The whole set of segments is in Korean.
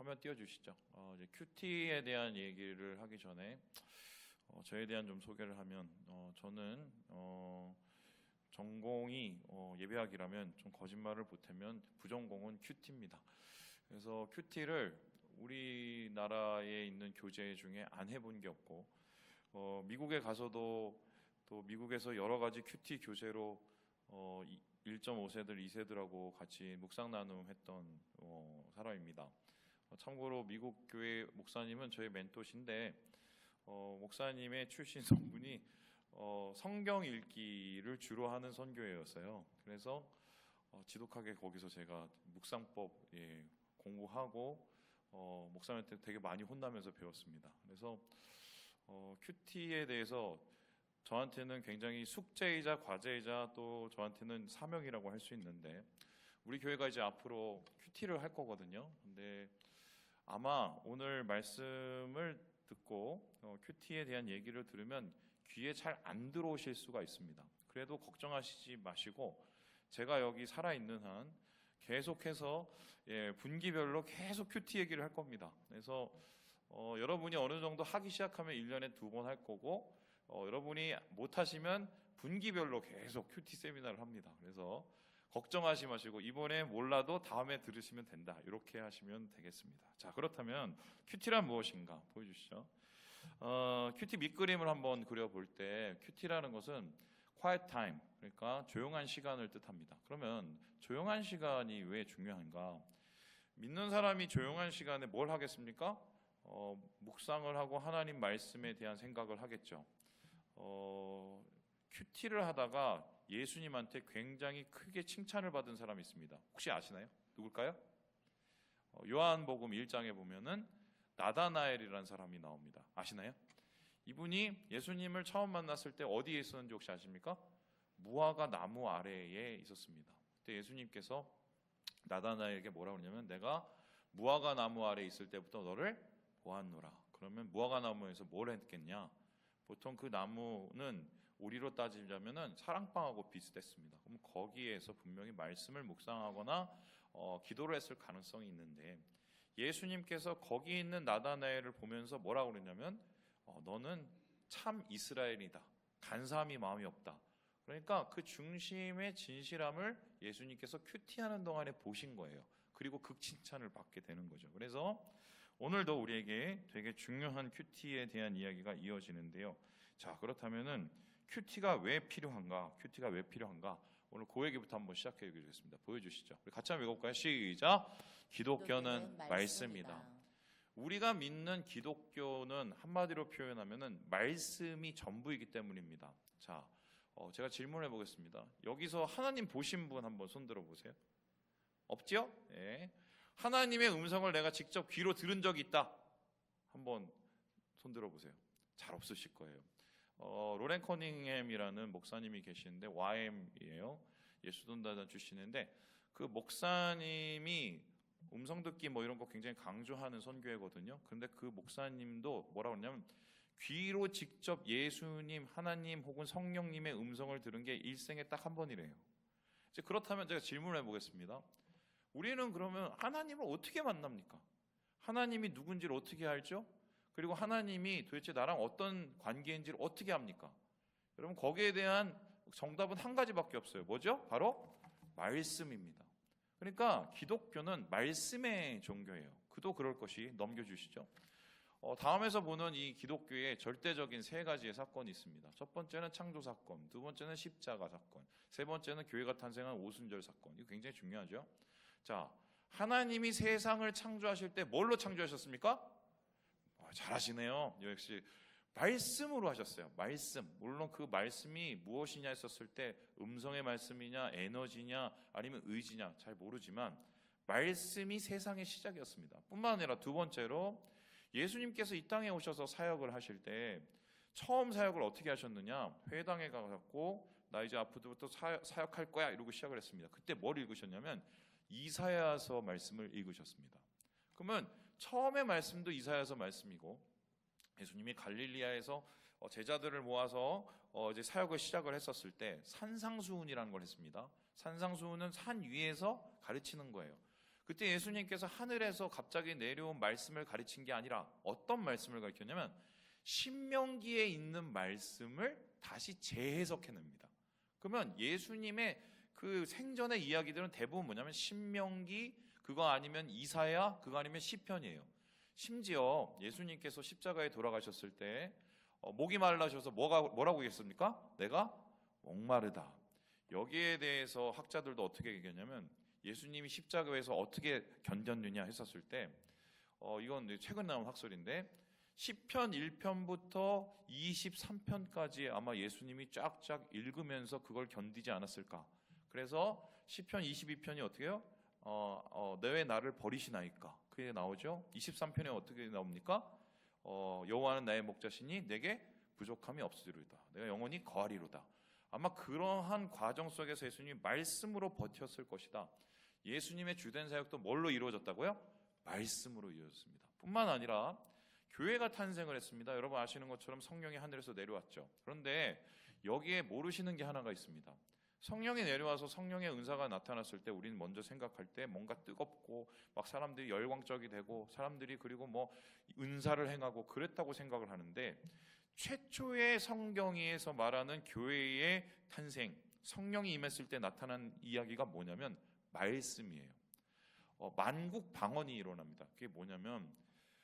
화면 띄워주시죠. 이제 큐티에 대한 얘기를 하기 전에 저에 대한 좀 소개를 하면 저는 전공이 예배학이라면 좀 거짓말을 보태면 부전공은 큐티입니다. 그래서 큐티를 우리나라에 있는 교재 중에 안 해본 게 없고 미국에 가서도 또 미국에서 여러 가지 큐티 교재로 1.5세들, 2세들하고 같이 묵상 나눔했던 사람입니다. 참고로 미국 교회 목사님은 저의 멘토신데 목사님의 출신 성분이 성경 읽기를 주로 하는 선교회였어요. 그래서 지독하게 거기서 제가 묵상법 공부하고 목사님한테 되게 많이 혼나면서 배웠습니다. 그래서 큐티에 대해서 저한테는 굉장히 숙제이자 과제이자 또 저한테는 사명이라고 할 수 있는데 우리 교회가 이제 앞으로 큐티를 할 거거든요. 근데 아마 오늘 말씀을 듣고 큐티에 대한 얘기를 들으면 귀에 잘 안 들어오실 수가 있습니다. 그래도 걱정하시지 마시고 제가 여기 살아있는 한 계속해서 분기별로 계속 큐티 얘기를 할 겁니다. 그래서 여러분이 어느 정도 하기 시작하면 1년에 2번 할 거고 여러분이 못하시면 분기별로 계속 큐티 세미나를 합니다. 그래서 걱정하지 마시고 이번에 몰라도 다음에 들으시면 된다, 이렇게 하시면 되겠습니다. 자, 그렇다면 큐티란 무엇인가 보여주시죠. 큐티 밑그림을 한번 그려볼 때 큐티라는 것은 quiet time, 그러니까 조용한 시간을 뜻합니다. 그러면 조용한 시간이 왜 중요한가? 믿는 사람이 조용한 시간에 뭘 하겠습니까? 묵상을 하고 하나님 말씀에 대한 생각을 하겠죠. 큐티를 하다가 예수님한테 굉장히 크게 칭찬을 받은 사람이 있습니다. 혹시 아시나요? 누굴까요? 요한복음 1장에 보면은 나다나엘이라는 사람이 나옵니다. 아시나요? 이분이 예수님을 처음 만났을 때 어디에 있었는지 혹시 아십니까? 무화과 나무 아래에 있었습니다. 그때 예수님께서 나다나엘에게 뭐라고 그러냐면 내가 무화과 나무 아래에 있을 때부터 너를 보았노라. 그러면 무화과 나무에서 뭘 했겠냐? 보통 그 나무는 우리로 따지자면은 사랑방하고 비슷했습니다. 그럼 거기에서 분명히 말씀을 묵상하거나 기도를 했을 가능성이 있는데 예수님께서 거기 있는 나다나엘을 보면서 뭐라고 그러냐면 너는 참 이스라엘이다. 간사함이 마음이 없다. 그러니까 그 중심의 진실함을 예수님께서 큐티하는 동안에 보신 거예요. 그리고 극칭찬을 받게 되는 거죠. 그래서 오늘도 우리에게 되게 중요한 큐티에 대한 이야기가 이어지는데요. 자, 그렇다면은 큐티가 왜 필요한가? 큐티가 왜 필요한가? 오늘 그 얘기부터 한번 시작해 보겠습니다. 보여주시죠. 우리 같이 한번 읽어볼까요? 시작. 기독교는 말씀이다. 우리가 믿는 기독교는 한마디로 표현하면은 말씀이 전부이기 때문입니다. 자, 제가 질문해 보겠습니다. 여기서 하나님 보신 분 한번 손 들어 보세요. 없죠? 예. 하나님의 음성을 내가 직접 귀로 들은 적이 있다. 한번 손 들어 보세요. 잘 없으실 거예요. 로렌 커닝햄이라는 목사님이 계시는데 YM이에요. 예수돈다단 출신인데 그 목사님이 음성 듣기 뭐 이런 거 굉장히 강조하는 선교회거든요. 그런데 그 목사님도 뭐라고 하냐면 귀로 직접 예수님, 하나님 혹은 성령님의 음성을 들은 게 일생에 딱 한 번이래요. 이제 그렇다면 제가 질문을 해보겠습니다. 우리는 그러면 하나님을 어떻게 만납니까? 하나님이 누군지를 어떻게 알죠? 그리고 하나님이 도대체 나랑 어떤 관계인지를 어떻게 합니까? 여러분 거기에 대한 정답은 한 가지밖에 없어요. 뭐죠? 바로 말씀입니다. 그러니까 기독교는 말씀의 종교예요. 그도 그럴 것이. 넘겨주시죠. 다음에서 보는 이 기독교의 절대적인 세 가지의 사건이 있습니다. 첫 번째는 창조 사건, 두 번째는 십자가 사건, 세 번째는 교회가 탄생한 오순절 사건. 이거 굉장히 중요하죠. 자, 하나님이 세상을 창조하실 때 뭘로 창조하셨습니까? 잘하시네요. 역시 말씀으로 하셨어요. 말씀. 물론 그 말씀이 무엇이냐 했었을 때 음성의 말씀이냐 에너지냐 아니면 의지냐 잘 모르지만 말씀이 세상의 시작이었습니다. 뿐만 아니라 두 번째로 예수님께서 이 땅에 오셔서 사역을 하실 때 처음 사역을 어떻게 하셨느냐? 회당에 가갖고 나 이제 앞으로부터 사역할 거야 이러고 시작을 했습니다. 그때 뭘 읽으셨냐면 이사야서 말씀을 읽으셨습니다. 그러면 처음의 말씀도 이사야서 말씀이고 예수님이 갈릴리아에서 제자들을 모아서 이제 사역을 시작을 했었을 때 산상수훈이라는 걸 했습니다. 산상수훈은 산 위에서 가르치는 거예요. 그때 예수님께서 하늘에서 갑자기 내려온 말씀을 가르친 게 아니라 어떤 말씀을 가르쳤냐면 신명기에 있는 말씀을 다시 재해석해냅니다. 그러면 예수님의 그 생전의 이야기들은 대부분 뭐냐면 신명기, 그거 아니면 이사야, 그거 아니면 시편이에요. 심지어 예수님께서 십자가에 돌아가셨을 때 목이 말라셔서 뭐라고 얘기했습니까? 내가 목마르다. 여기에 대해서 학자들도 어떻게 얘기했냐면 예수님이 십자가에서 어떻게 견뎠느냐 했었을 때 이건 최근 나온 학설인데 시편 1편부터 23편까지 아마 예수님이 쫙쫙 읽으면서 그걸 견디지 않았을까. 그래서 시편 22편이 어떻게 해요? 내 왜 나를 버리시나이까? 그게 나오죠. 23편에 어떻게 나옵니까? 여호와는 나의 목자시니 내게 부족함이 없으리로다. 내가 영원히 거하리로다. 아마 그러한 과정 속에서 예수님이 말씀으로 버텼을 것이다. 예수님의 주된 사역도 뭘로 이루어졌다고요? 말씀으로 이루어졌습니다. 뿐만 아니라 교회가 탄생을 했습니다. 여러분 아시는 것처럼 성령이 하늘에서 내려왔죠. 그런데 여기에 모르시는 게 하나가 있습니다. 성령이 내려와서 성령의 은사가 나타났을 때 우리는 먼저 생각할 때 뭔가 뜨겁고 막 사람들이 열광적이 되고 사람들이 그리고 뭐 은사를 행하고 그랬다고 생각을 하는데 최초의 성경에서 말하는 교회의 탄생, 성령이 임했을 때 나타난 이야기가 뭐냐면 말씀이에요. 만국 방언이 일어납니다. 그게 뭐냐면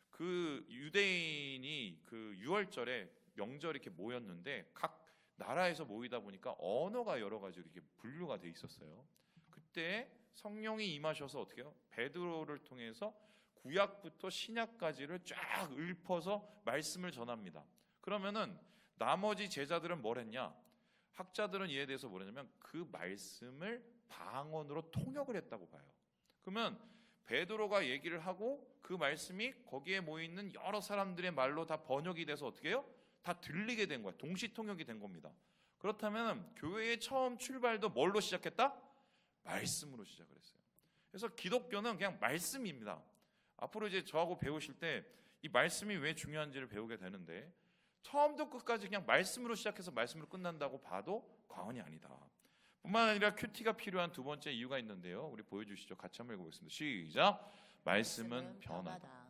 그 유대인이 그 유월절에 명절 이렇게 모였는데 각 나라에서 모이다 보니까 언어가 여러 가지로 이렇게 분류가 돼 있었어요. 그때 성령이 임하셔서 어떻게 해요? 베드로를 통해서 구약부터 신약까지를 쫙 읊어서 말씀을 전합니다. 그러면은 나머지 제자들은 뭘 했냐? 학자들은 이에 대해서 뭐냐면 그 말씀을 방언으로 통역을 했다고 봐요. 그러면 베드로가 얘기를 하고 그 말씀이 거기에 모여있는 여러 사람들의 말로 다 번역이 돼서 어떻게 해요? 다 들리게 된 거야. 동시통역이 된 겁니다. 그렇다면 교회의 처음 출발도 뭘로 시작했다? 말씀으로 시작을 했어요. 그래서 기독교는 그냥 말씀입니다. 앞으로 이제 저하고 배우실 때 이 말씀이 왜 중요한지를 배우게 되는데 처음부터 끝까지 그냥 말씀으로 시작해서 말씀으로 끝난다고 봐도 과언이 아니다. 뿐만 아니라 큐티가 필요한 두 번째 이유가 있는데요. 우리 보여주시죠. 같이 한번 읽어보겠습니다. 시작. 말씀은 변하다.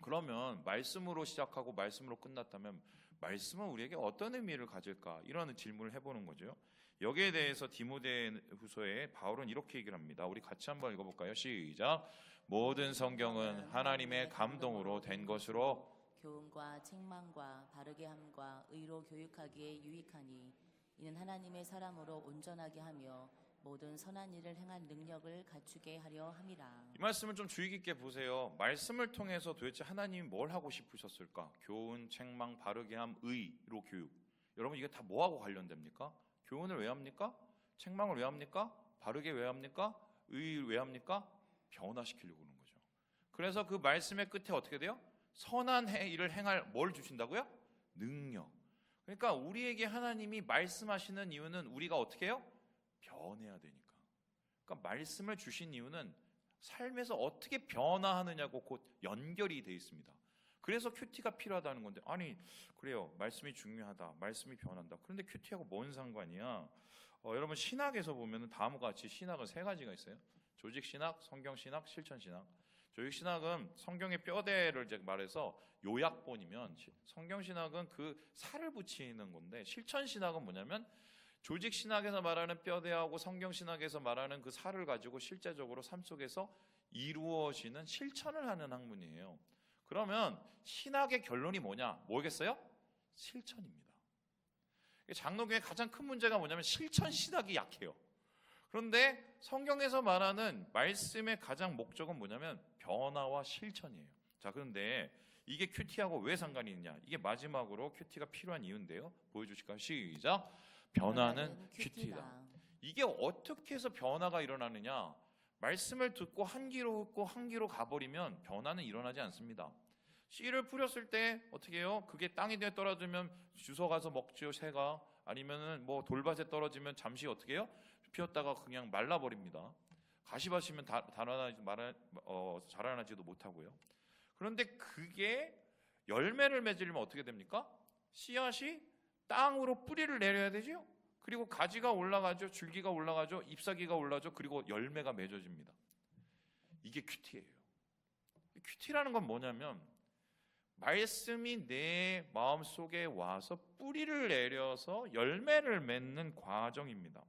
그러면 말씀으로 시작하고 말씀으로 끝났다면 말씀은 우리에게 어떤 의미를 가질까? 이런 질문을 해보는 거죠. 여기에 대해서 디모데후서에 바울은 이렇게 얘기를 합니다. 우리 같이 한번 읽어볼까요? 시작. 모든 성경은 하나님의 감동으로 된 것으로 교훈과 책망과 바르게 함과 의로 교육하기에 유익하니 이는 하나님의 사람으로 온전하게 하며 모든 선한 일을 행할 능력을 갖추게 하려 함이라. 이 말씀을 좀 주의 깊게 보세요. 말씀을 통해서 도대체 하나님이 뭘 하고 싶으셨을까? 교훈, 책망, 바르게 함, 의로 교육. 여러분 이게 다 뭐하고 관련됩니까? 교훈을 왜 합니까? 책망을 왜 합니까? 바르게 왜 합니까? 의 왜 합니까? 변화시키려고 하는 거죠. 그래서 그 말씀의 끝에 어떻게 돼요? 선한 일을 행할 뭘 주신다고요? 능력. 그러니까 우리에게 하나님이 말씀하시는 이유는 우리가 어떻게 해요? 변해야 되니까. 그러니까 말씀을 주신 이유는 삶에서 어떻게 변화하느냐고 곧 연결이 돼 있습니다. 그래서 큐티가 필요하다는 건데 아니 그래요. 말씀이 중요하다. 말씀이 변한다. 그런데 큐티하고 뭔 상관이야? 여러분 신학에서 보면 다음과 같이 신학은 세 가지가 있어요. 조직신학, 성경신학, 실천신학. 조직신학은 성경의 뼈대를 이제 말해서 요약본이면 성경신학은 그 살을 붙이는 건데 실천신학은 뭐냐면 조직신학에서 말하는 뼈대하고 성경신학에서 말하는 그 살을 가지고 실제적으로 삶 속에서 이루어지는 실천을 하는 학문이에요. 그러면 신학의 결론이 뭐겠어요? 실천입니다. 장로교의 가장 큰 문제가 뭐냐면 실천 신학이 약해요. 그런데 성경에서 말하는 말씀의 가장 목적은 뭐냐면 변화와 실천이에요. 자, 그런데 이게 큐티하고 왜 상관이 있냐? 이게 마지막으로 큐티가 필요한 이유인데요. 보여주실까요? 시작. 변화는 큐티다. 이게 어떻게 해서 변화가 일어나느냐? 말씀을 듣고 한 귀로 듣고 한 귀로 가버리면 변화는 일어나지 않습니다. 씨를 뿌렸을 때 어떻게 해요? 그게 땅에 떨어지면 주워가서 먹죠, 새가. 아니면은 뭐 돌밭에 떨어지면 잠시 어떻게 해요? 피었다가 그냥 말라버립니다. 가시밭이면 자라나지도 못하고요. 그런데 그게 열매를 맺으려면 어떻게 됩니까? 씨앗이 땅으로 뿌리를 내려야 되죠. 그리고 가지가 올라가죠. 줄기가 올라가죠. 잎사귀가 올라가죠. 그리고 열매가 맺어집니다. 이게 큐티예요. 큐티라는 건 뭐냐면 말씀이 내 마음속에 와서 뿌리를 내려서 열매를 맺는 과정입니다.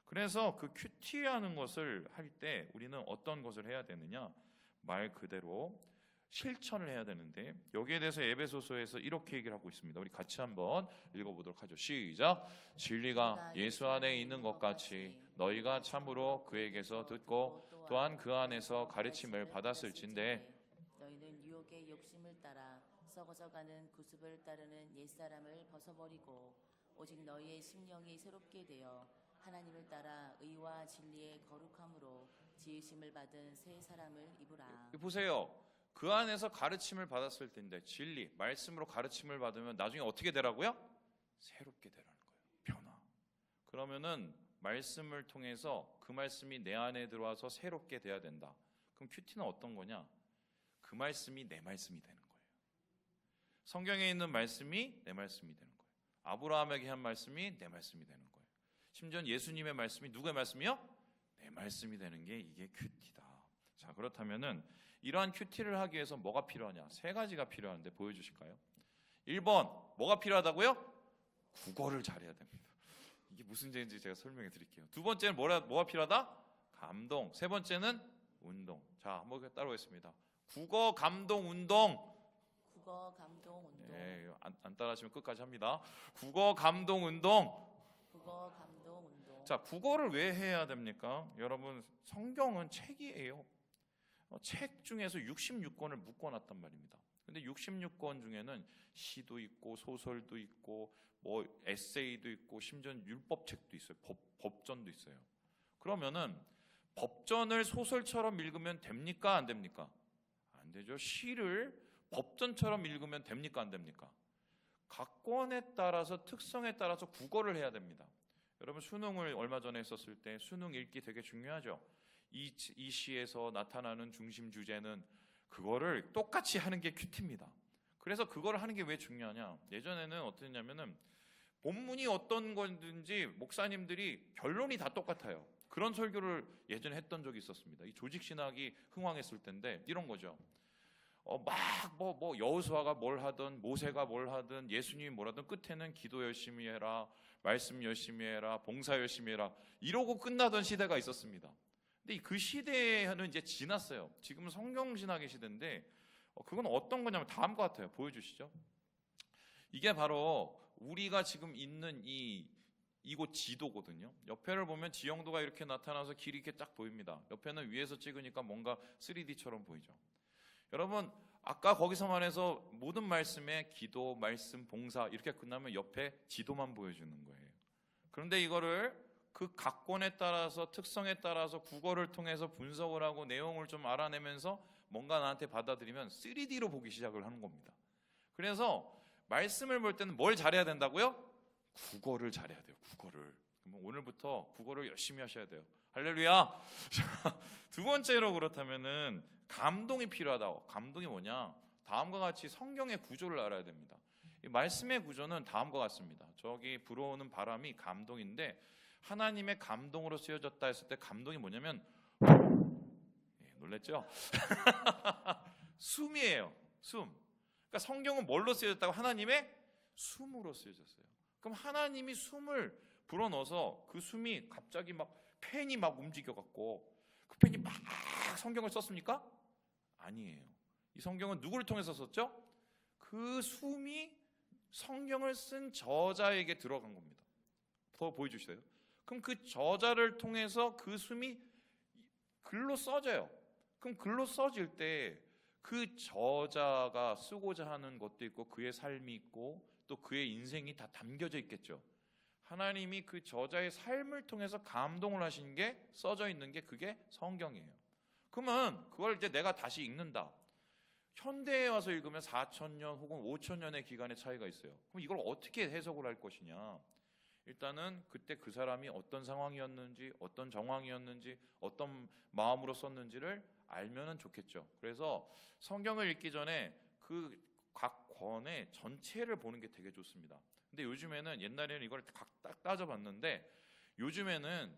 그래서 그 큐티라는 것을 할 때 우리는 어떤 것을 해야 되느냐? 말 그대로 실천을 해야 되는데 여기에 대해서 에베소서에서 이렇게 얘기를 하고 있습니다. 우리 같이 한번 읽어보도록 하죠. 시작. 진리가 예수 안에 있는 것 같이 너희가 참으로 그에게서 듣고 또한 그 안에서 가르침을 받았을진데 너희는 유혹의 욕심을 따라 썩어져가는 구습을 따르는 옛사람을 벗어버리고 오직 너희의 심령이 새롭게 되어 하나님을 따라 의와 진리의 거룩함으로 지으심을 받은 새 사람을 입으라. 보세요. 그 안에서 가르침을 받았을 텐데 진리, 말씀으로 가르침을 받으면 나중에 어떻게 되라고요? 새롭게 되라는 거예요. 변화. 그러면은 말씀을 통해서 그 말씀이 내 안에 들어와서 새롭게 돼야 된다. 그럼 큐티는 어떤 거냐? 그 말씀이 내 말씀이 되는 거예요. 성경에 있는 말씀이 내 말씀이 되는 거예요. 아브라함에게 한 말씀이 내 말씀이 되는 거예요. 심지어 예수님의 말씀이 누구의 말씀이요? 내 말씀이 되는 게 이게 큐티다. 자, 그렇다면은 이러한 큐티를 하기 위해서 뭐가 필요하냐? 세 가지가 필요한데 보여주실까요? 1번 뭐가 필요하다고요? 국어를 잘해야 됩니다. 이게 무슨 죄인지 제가 설명해 드릴게요. 두 번째는 뭐가 필요하다? 감동. 세 번째는 운동. 자, 한번 따라오겠습니다. 국어, 감동, 운동. 국어, 감동, 운동. 네, 안 따라하시면 끝까지 합니다. 국어, 감동, 운동. 국어, 감동, 운동. 자, 국어를 왜 해야 됩니까? 여러분, 성경은 책이에요. 책 중에서 66권을 묶어놨단 말입니다. 근데 66권 중에는 시도 있고 소설도 있고 뭐 에세이도 있고 심지어 율법책도 있어요. 법전도 있어요. 그러면은 법전을 소설처럼 읽으면 됩니까? 안 됩니까? 안 되죠. 시를 법전처럼 읽으면 됩니까? 안 됩니까? 각 권에 따라서 특성에 따라서 국어를 해야 됩니다. 여러분 수능을 얼마 전에 했었을 때 수능 읽기 되게 중요하죠. 이 시에서 나타나는 중심 주제는 그거를 똑같이 하는 게 큐티입니다. 그래서 그거를 하는 게 왜 중요하냐? 예전에는 어땠냐면은 본문이 어떤 건지 목사님들이 결론이 다 똑같아요. 그런 설교를 예전에 했던 적이 있었습니다. 이 조직 신학이 흥왕했을 때인데 이런 거죠. 막 여호수아가 뭘 하든 모세가 뭘 하든 예수님이 뭘 하든 끝에는 기도 열심히 해라, 말씀 열심히 해라, 봉사 열심히 해라 이러고 끝나던 시대가 있었습니다. 근데 그 시대는 이제 지났어요. 지금은 성경 신학의 시대인데 그건 어떤 거냐면 다음과 같아요. 보여주시죠. 이게 바로 우리가 지금 있는 이곳 지도거든요. 옆에를 보면 지형도가 이렇게 나타나서 길이 이렇게 딱 보입니다. 옆에는 위에서 찍으니까 뭔가 3D처럼 보이죠. 여러분 아까 거기서만 해서 모든 말씀에 기도, 말씀, 봉사 이렇게 끝나면 옆에 지도만 보여주는 거예요. 그런데 이거를 그 각 권에 따라서 특성에 따라서 국어를 통해서 분석을 하고 내용을 좀 알아내면서 뭔가 나한테 받아들이면 3D로 보기 시작을 하는 겁니다. 그래서 말씀을 볼 때는 뭘 잘해야 된다고요? 국어를 잘해야 돼요. 국어를. 그럼 오늘부터 국어를 열심히 하셔야 돼요. 할렐루야. 두 번째로 그렇다면은 감동이 필요하다고. 감동이 뭐냐? 다음과 같이 성경의 구조를 알아야 됩니다. 이 말씀의 구조는 다음과 같습니다. 저기 불어오는 바람이 감동인데 하나님의 감동으로 쓰여졌다 했을 때 감동이 뭐냐면 놀랬죠? 숨이에요. 숨. 그러니까 성경은 뭘로 쓰여졌다고? 하나님의 숨으로 쓰여졌어요. 그럼 하나님이 숨을 불어넣어서 그 숨이 갑자기 막 펜이 막 움직여갖고 그 펜이 막 성경을 썼습니까? 아니에요. 이 성경은 누구를 통해서 썼죠? 그 숨이 성경을 쓴 저자에게 들어간 겁니다. 더 보여주세요. 그럼 그 저자를 통해서 그 숨이 글로 써져요. 그럼 글로 써질 때 그 저자가 쓰고자 하는 것도 있고 그의 삶이 있고 또 그의 인생이 다 담겨져 있겠죠. 하나님이 그 저자의 삶을 통해서 감동을 하신 게 써져 있는 게 그게 성경이에요. 그러면 그걸 이제 내가 다시 읽는다. 현대에 와서 읽으면 4,000년 혹은 5,000년의 기간의 차이가 있어요. 그럼 이걸 어떻게 해석을 할 것이냐? 일단은 그때 그 사람이 어떤 상황이었는지, 어떤 정황이었는지, 어떤 마음으로 썼는지를 알면은 좋겠죠. 그래서 성경을 읽기 전에 그 각 권의 전체를 보는 게 되게 좋습니다. 근데 요즘에는 옛날에는 이걸 딱 따져봤는데 요즘에는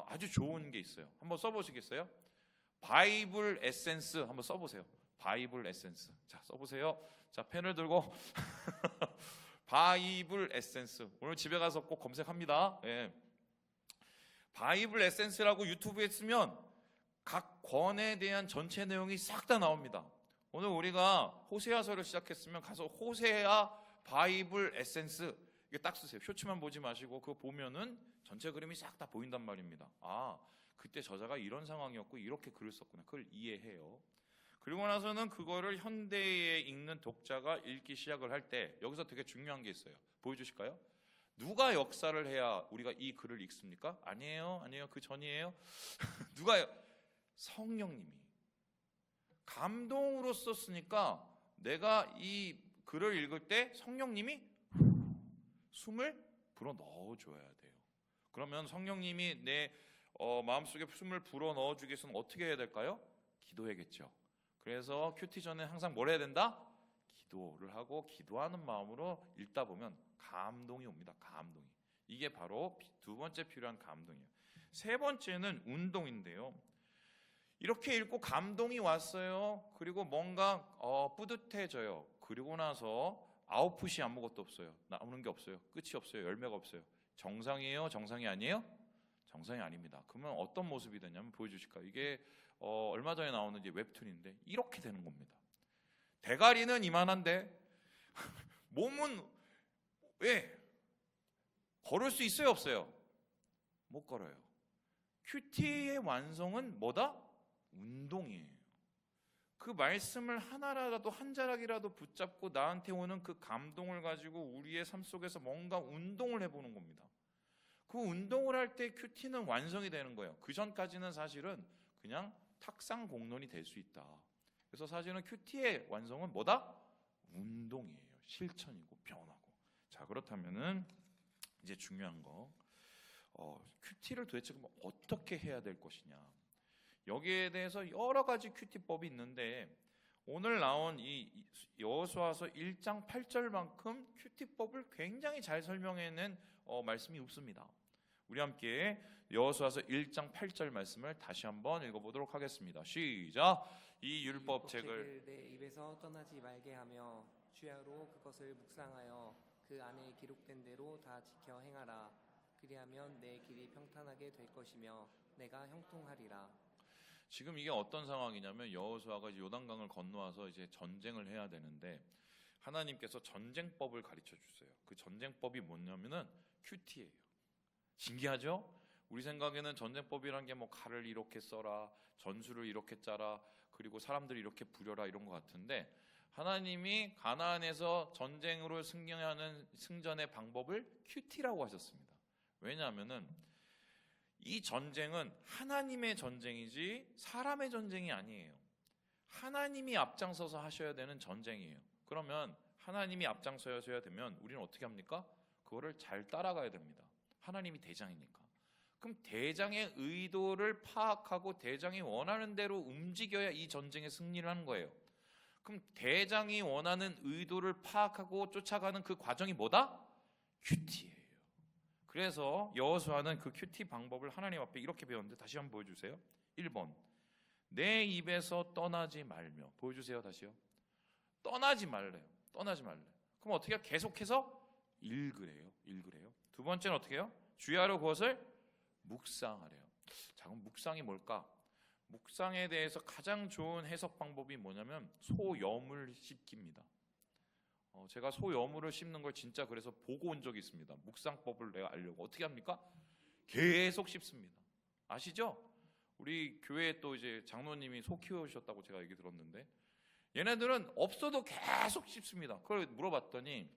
아주 좋은 게 있어요. 한번 써보시겠어요? 바이블 에센스 한번 써보세요. 바이블 에센스. 자, 써보세요. 자, 펜을 들고 바이블 에센스. 오늘 집에 가서 꼭 검색합니다. 예. 바이블 에센스라고 유튜브에 쓰면 각 권에 대한 전체 내용이 싹 다 나옵니다. 오늘 우리가 호세아서를 시작했으면 가서 호세아 바이블 에센스 이게 딱 쓰세요. 쇼츠만 보지 마시고 그거 보면은 전체 그림이 싹 다 보인단 말입니다. 아, 그때 저자가 이런 상황이었고 이렇게 글을 썼구나. 그걸 이해해요. 그리고 나서는 그거를 현대에 읽는 독자가 읽기 시작을 할 때 여기서 되게 중요한 게 있어요. 보여주실까요? 누가 역사를 해야 우리가 이 글을 읽습니까? 아니에요. 그 전이에요. 누가요? 성령님이 감동으로 썼으니까 내가 이 글을 읽을 때 성령님이 숨을 불어 넣어줘야 돼요. 그러면 성령님이 내 마음속에 숨을 불어 넣어주기 위해서는 어떻게 해야 될까요? 기도해야겠죠. 그래서 큐티 전에 항상 뭘 해야 된다? 기도를 하고 기도하는 마음으로 읽다 보면 감동이 옵니다. 감동이. 이게 바로 두 번째 필요한 감동이에요. 세 번째는 운동인데요. 이렇게 읽고 감동이 왔어요. 그리고 뭔가 뿌듯해져요. 그리고 나서 아웃풋이 아무것도 없어요. 나오는 게 없어요. 끝이 없어요. 열매가 없어요. 정상이에요? 정상이 아니에요? 정상이 아닙니다. 그러면 어떤 모습이 되냐면 보여주실까요? 이게 얼마 전에 나오는 이제 웹툰인데 이렇게 되는 겁니다. 대가리는 이만한데 몸은 왜? 걸을 수 있어요? 없어요? 못 걸어요. 큐티의 완성은 뭐다? 운동이에요. 그 말씀을 하나라도 한 자락이라도 붙잡고 나한테 오는 그 감동을 가지고 우리의 삶 속에서 뭔가 운동을 해보는 겁니다. 그 운동을 할 때 큐티는 완성이 되는 거예요. 그 전까지는 사실은 그냥 탁상 공론이 될 수 있다. 그래서 사실은 큐티의 완성은 뭐다? 운동이에요. 실천이고 변화고. 자, 그렇다면은 이제 중요한 거 큐티를 도대체 어떻게 해야 될 것이냐. 여기에 대해서 여러 가지 큐티법이 있는데 오늘 나온 이 여호수아서 1장 8절만큼 큐티법을 굉장히 잘 설명해낸 말씀이 없습니다. 우리 함께 여호수아서 1장 8절 말씀을 다시 한번 읽어보도록 하겠습니다. 시작. 이 율법책을 내 입에서 떠나지 말게 하며 주야로 그것을 묵상하여 그 안에 기록된 대로 다 지켜 행하라. 그리하면 내 길이 평탄하게 될 것이며 내가 형통하리라. 지금 이게 어떤 상황이냐면 여호수아가 요단강을 건너와서 이제 전쟁을 해야 되는데 하나님께서 전쟁법을 가르쳐 주세요. 그 전쟁법이 뭐냐면은 큐티예요. 신기하죠? 우리 생각에는 전쟁법이란 게 뭐 칼을 이렇게 써라, 전술을 이렇게 짜라, 그리고 사람들을 이렇게 부려라 이런 것 같은데 하나님이 가나안에서 전쟁으로 승리하는 승전의 방법을 큐티라고 하셨습니다. 왜냐하면은 이 전쟁은 하나님의 전쟁이지 사람의 전쟁이 아니에요. 하나님이 앞장서서 하셔야 되는 전쟁이에요. 그러면 하나님이 앞장서야 되면 우리는 어떻게 합니까? 그거를 잘 따라가야 됩니다. 하나님이 대장이니까. 그럼 대장의 의도를 파악하고 대장이 원하는 대로 움직여야 이 전쟁에 승리를 하는 거예요. 그럼 대장이 원하는 의도를 파악하고 쫓아가는 그 과정이 뭐다? 큐티예요. 그래서 여호수아는 그 큐티 방법을 하나님 앞에 이렇게 배웠는데 다시 한번 보여주세요. 1번 내 입에서 떠나지 말며. 보여주세요. 다시요. 떠나지 말래요. 떠나지 말래. 그럼 어떻게 해요? 계속해서 읽으래요. 두 번째는 어떻게 해요? 주야로 그것을 묵상하래요. 자, 그럼 묵상이 뭘까? 묵상에 대해서 가장 좋은 해석 방법이 뭐냐면 소여물 씹기입니다. 제가 소여물을 씹는 걸 진짜 그래서 보고 온 적이 있습니다. 묵상법을 내가 알려고. 어떻게 합니까? 계속 씹습니다. 아시죠? 우리 교회에 또 이제 장로님이 소 키우셨다고 제가 얘기 들었는데 얘네들은 없어도 계속 씹습니다. 그걸 물어봤더니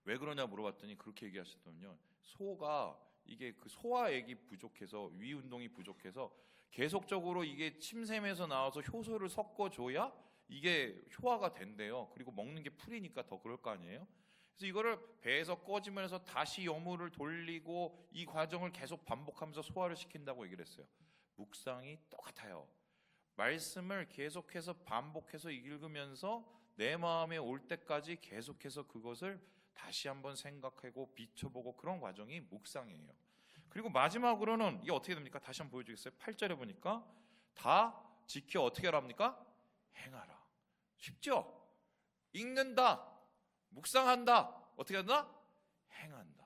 왜 그러냐 물어봤더니 그렇게 얘기하시더군요. 소가 이게 그 소화액이 부족해서 위 운동이 부족해서 계속적으로 이게 침샘에서 나와서 효소를 섞어줘야 이게 효화가 된대요. 그리고 먹는 게 풀이니까 더 그럴 거 아니에요. 그래서 이거를 배에서 꺼지면서 다시 여물을 돌리고 이 과정을 계속 반복하면서 소화를 시킨다고 얘기를 했어요. 묵상이 똑같아요. 말씀을 계속해서 반복해서 읽으면서 내 마음에 올 때까지 계속해서 그것을 다시 한번 생각하고 비춰보고 그런 과정이 묵상이에요. 그리고 마지막으로는 이게 어떻게 됩니까? 다시 한번 보여주겠어요? 8절에 보니까 다 지켜 어떻게 하랍니까? 행하라. 쉽죠? 읽는다, 묵상한다, 어떻게 한다? 행한다.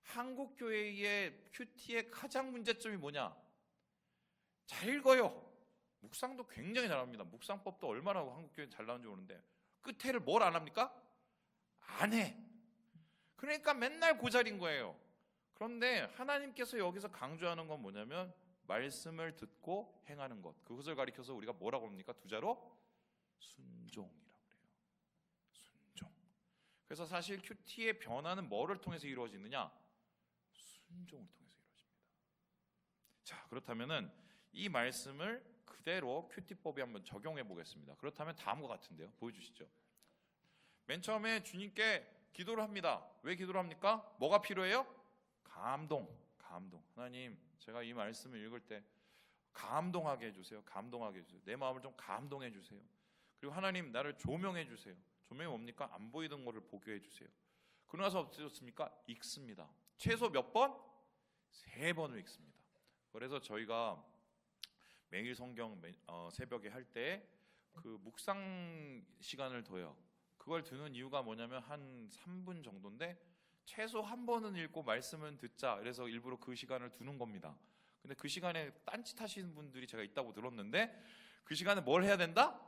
한국 교회의 큐티의 가장 문제점이 뭐냐? 잘 읽어요. 묵상도 굉장히 잘합니다. 묵상법도 얼마나 한국 교회 잘 나오는지 모르는데 끝에를 뭘 안 합니까? 안 해. 그러니까 맨날 고자린 거예요. 그런데 하나님께서 여기서 강조하는 건 뭐냐면 말씀을 듣고 행하는 것. 그것을 가리켜서 우리가 뭐라고 합니까? 두 자로 순종이라고 그래요. 순종. 그래서 사실 큐티의 변화는 뭐를 통해서 이루어지느냐? 순종을 통해서 이루어집니다. 자, 그렇다면은 이 말씀을 그대로 큐티법에 한번 적용해 보겠습니다. 그렇다면 다음과 같은데요. 보여주시죠. 맨 처음에 주님께 기도를 합니다. 왜 기도를 합니까? 뭐가 필요해요? 감동. 하나님, 제가 이 말씀을 읽을 때 감동하게 해주세요. 감동하게 해주세요. 내 마음을 좀 감동해 주세요. 그리고 하나님, 나를 조명해 주세요. 조명이 뭡니까? 안 보이던 것을 보게 해주세요. 그러고 나서 어떻습니까? 읽습니다. 최소 몇 번? 3번을 읽습니다. 그래서 저희가 매일 성경 새벽에 할 때 그 묵상 시간을 둬요. 그걸 두는 이유가 뭐냐면 한 3분 정도인데 최소 한 번은 읽고 말씀은 듣자. 그래서 일부러 그 시간을 두는 겁니다. 근데 그 시간에 딴짓 하시는 분들이 제가 있다고 들었는데 그 시간에 뭘 해야 된다?